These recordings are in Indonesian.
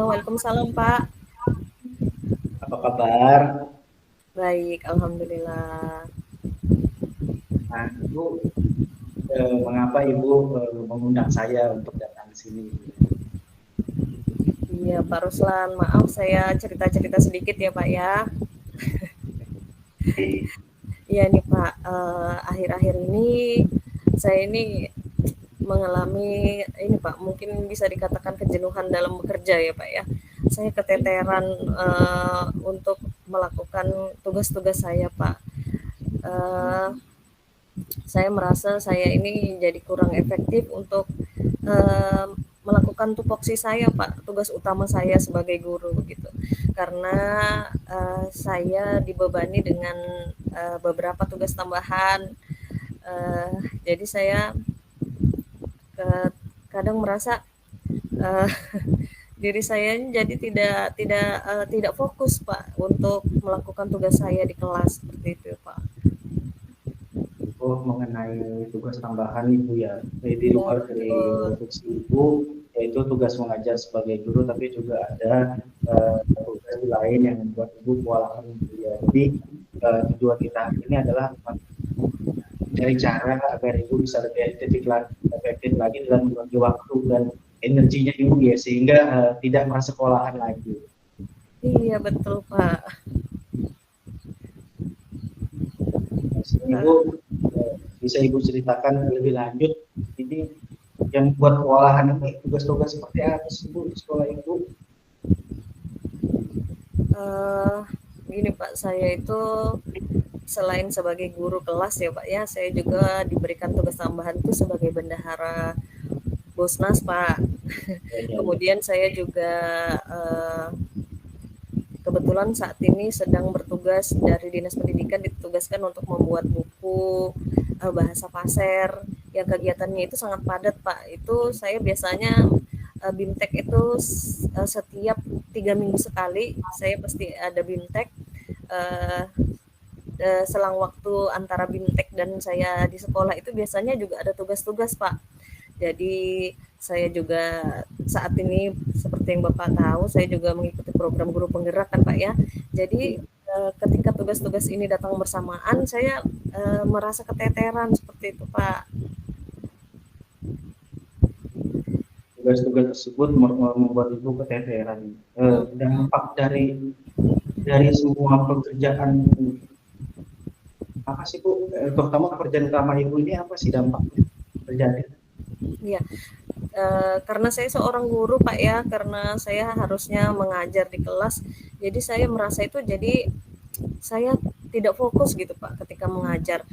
Waalaikumsalam Pak. Apa kabar? Baik, alhamdulillah. Nah, Ibu, mengapa Ibu mengundang saya untuk datang ke sini? Iya Pak Ruslan, maaf saya cerita-cerita sedikit ya Pak ya. Iya nih Pak, akhir-akhir ini saya ini mengalami ini Pak, mungkin bisa dikatakan kejenuhan dalam bekerja ya Pak ya. Saya keteteran untuk melakukan tugas-tugas saya Pak. Eh, saya merasa saya ini jadi kurang efektif untuk eh, melakukan tupoksi saya Pak, tugas utama saya sebagai guru begitu. Karena saya dibebani dengan beberapa tugas tambahan. Eh, jadi saya ke, kadang merasa eh, diri saya jadi tidak fokus Pak untuk melakukan tugas saya di kelas seperti itu Pak. Oh, mengenai tugas tambahan Ibu ya, di Iya luar dari betul. produksi Ibu, yaitu tugas mengajar sebagai guru, tapi juga ada tugas lain yang membuat Ibu kewalahan Ibu ya. Jadi tujuan kita hari ini adalah mencari cara agar Ibu bisa lebih efektif lagi dalam membagi waktu dan energinya Ibu ya, sehingga tidak merasa kewalahan lagi. Iya betul Pak. Ibu bisa Ibu ceritakan lebih lanjut ini yang buat kewalahan ini tugas-tugas seperti apa sih Bu di sekolah Ibu? Eh, Gini Pak, saya itu selain sebagai guru kelas ya Pak ya, saya juga diberikan tugas tambahan itu sebagai bendahara Bosnas Pak. Ya, ya, ya. Kemudian saya juga eh, kebetulan saat ini sedang bertugas dari Dinas Pendidikan, ditugaskan untuk membuat buku bahasa Passer yang kegiatannya itu sangat padat Pak. Itu saya biasanya BIMTEK itu setiap 3 minggu sekali saya pasti ada BIMTEK. eh, Selang waktu antara BIMTEK dan saya di sekolah itu biasanya juga ada tugas-tugas Pak. Jadi saya juga saat ini seperti yang Bapak tahu, saya juga mengikuti program guru penggerak kan Pak ya. Jadi ketika tugas-tugas ini datang bersamaan, saya merasa keteteran seperti itu Pak. Tugas-tugas tersebut membuat Ibu keteteran. Dampak dari semua pekerjaan apa sih Bu? Terutama pekerjaan utama Ibu ini apa sih dampaknya terjadi? Iya, karena saya seorang guru Pak ya, karena saya harusnya mengajar di kelas, jadi saya merasa itu jadi saya tidak fokus gitu Pak ketika mengajar.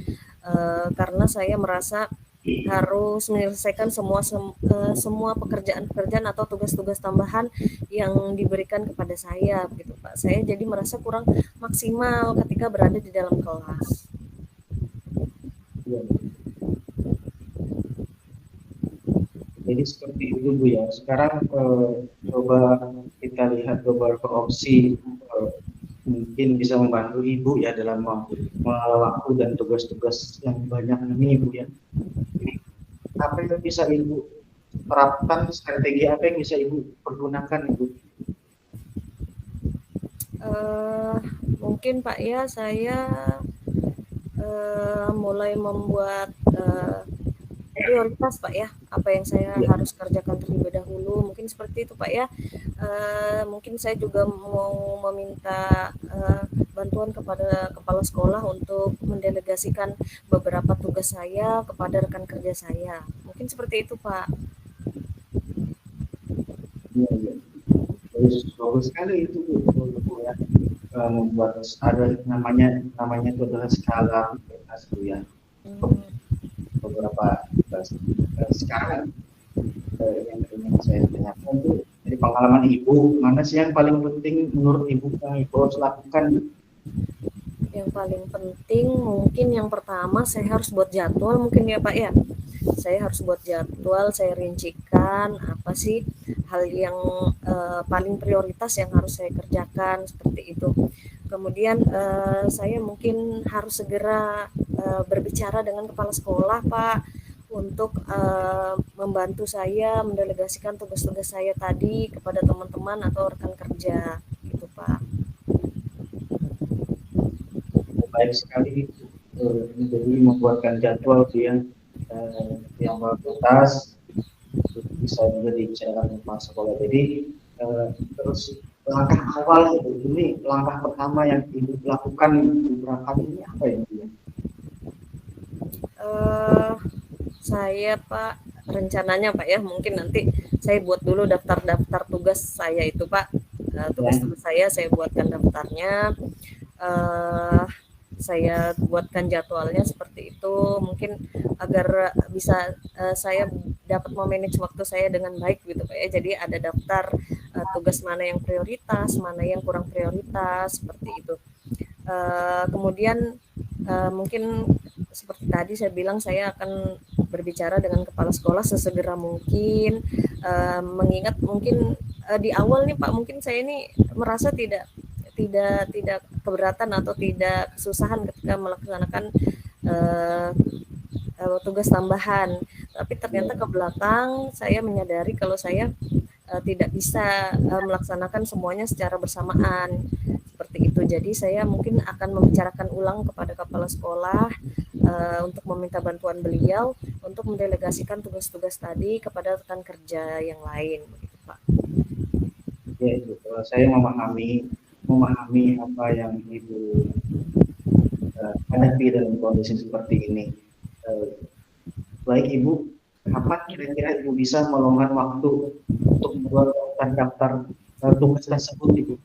Karena saya merasa harus menyelesaikan semua pekerjaan-pekerjaan atau tugas-tugas tambahan yang diberikan kepada saya gitu Pak. Saya jadi merasa kurang maksimal ketika berada di dalam kelas. Ya. Jadi seperti itu Bu ya. Sekarang coba kita lihat beberapa opsi mungkin bisa membantu Ibu ya dalam waktu dan tugas-tugas yang banyak ini Bu ya. Jadi, apa yang bisa Ibu terapkan, strategi apa yang bisa Ibu pergunakan Ibu? Mungkin Pak ya, saya mulai membuat prioritas Pak ya, apa yang saya harus kerjakan terlebih dahulu, mungkin seperti itu Pak ya. Mungkin saya juga mau meminta bantuan kepada kepala sekolah untuk mendelegasikan beberapa tugas saya kepada rekan kerja saya, mungkin seperti itu Pak. Ya, ya. Bagus sekali itu Bu ya. Membuat ada namanya itu adalah skala prioritas Bu ya. Beberapa tugas. Sekarang yang ingin saya tanyakan itu dari pengalaman Ibu, mana sih yang paling penting menurut Ibu yang Ibu harus lakukan? Yang paling penting mungkin yang pertama saya harus buat jadwal mungkin ya Pak ya. Saya harus buat jadwal, saya rincikan apa sih hal yang paling prioritas yang harus saya kerjakan seperti itu. Kemudian saya mungkin harus segera berbicara dengan kepala sekolah, Pak, untuk membantu saya mendelegasikan tugas-tugas saya tadi kepada teman-teman atau rekan kerja, gitu, Pak. Baik sekali, jadi membuatkan jadwal yang berbatas bisa juga dibicarakan dengan sekolah. Jadi terus langkah awal ini langkah pertama yang ibu lakukan beberapa kali ini apa ya? Eh, saya Pak rencananya Pak ya mungkin nanti saya buat dulu daftar-daftar tugas saya itu Pak. Tugas-tugas saya buatkan daftarnya. Eh, saya buatkan jadwalnya seperti itu mungkin agar bisa saya dapat memanage waktu saya dengan baik gitu Pak ya. Jadi ada daftar tugas mana yang prioritas, mana yang kurang prioritas seperti itu. Kemudian mungkin seperti tadi saya bilang saya akan berbicara dengan kepala sekolah sesegera mungkin, mengingat mungkin di awal nih Pak mungkin saya ini merasa tidak keberatan atau tidak kesusahan ketika melaksanakan tugas tambahan. Tapi ternyata ke belakang saya menyadari kalau saya tidak bisa melaksanakan semuanya secara bersamaan seperti itu. Jadi saya mungkin akan membicarakan ulang kepada kepala sekolah untuk meminta bantuan beliau untuk mendelegasikan tugas-tugas tadi kepada rekan kerja yang lain, begitu Pak. Ya, saya memahami apa yang ibu hadapi dalam kondisi seperti ini. Baik ibu, kapan kira-kira ibu bisa meluangkan waktu untuk membuat daftar tugas tersebut ibu?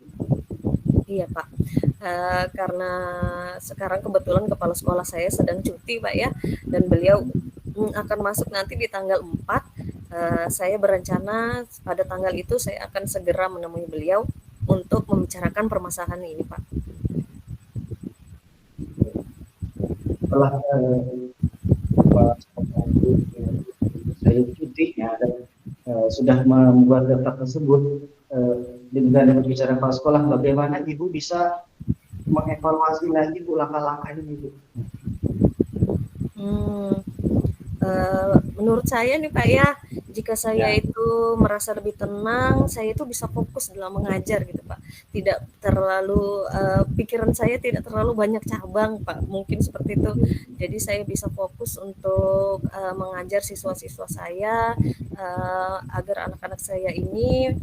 Iya Pak, karena sekarang kebetulan kepala sekolah saya sedang cuti Pak ya, dan beliau akan masuk nanti di tanggal 4. Saya berencana pada tanggal itu saya akan segera menemui beliau untuk membicarakan permasalahan ini Pak. Setelah saya cuti ya, dan sudah membuat daftar tersebut dengan berbicara kepala sekolah, bagaimana ibu bisa mengevaluasi lagi bu langkah-langkah ini bu? Menurut saya nih Pak ya, jika saya itu merasa lebih tenang, saya itu bisa fokus dalam mengajar gitu Pak. Tidak terlalu pikiran saya tidak terlalu banyak cabang Pak, mungkin seperti itu. Jadi saya bisa fokus untuk mengajar siswa-siswa saya agar anak-anak saya ini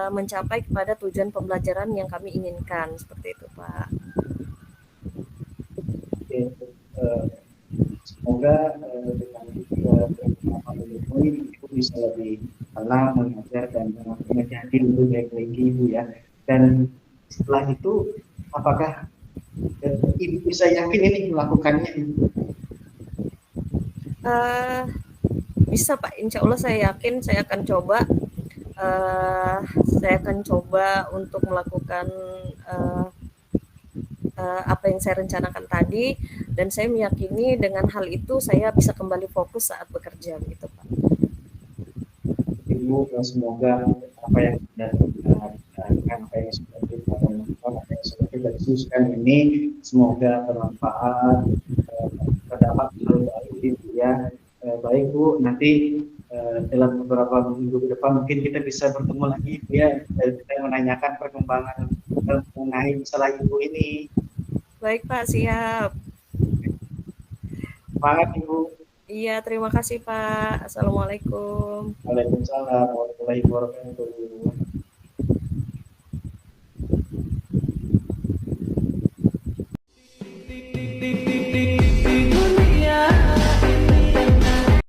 mencapai kepada tujuan pembelajaran yang kami inginkan seperti itu Pak. Semoga dengan itu bisa lebih tenang mengajar dan menjadi lebih baik lagi ibu ya. Dan setelah itu apakah ibu bisa yakin ini melakukannya? Bisa Pak, insya Allah saya yakin saya akan coba. Saya akan coba untuk melakukan apa yang saya rencanakan tadi, dan saya meyakini dengan hal itu saya bisa kembali fokus saat bekerja gitu Pak. Ibu, semoga apa yang sudah diskusikan ini semoga bermanfaat, terdapat hal baru ibu ya. Baik Bu, nanti dalam beberapa minggu ke depan mungkin kita bisa bertemu lagi ya, kita menanyakan perkembangan mengenai masalah ibu ini. Baik Pak, siap. Semangat Ibu. Iya, terima kasih Pak. Assalamualaikum. Waalaikumsalam warahmatullahi wabarakatuh.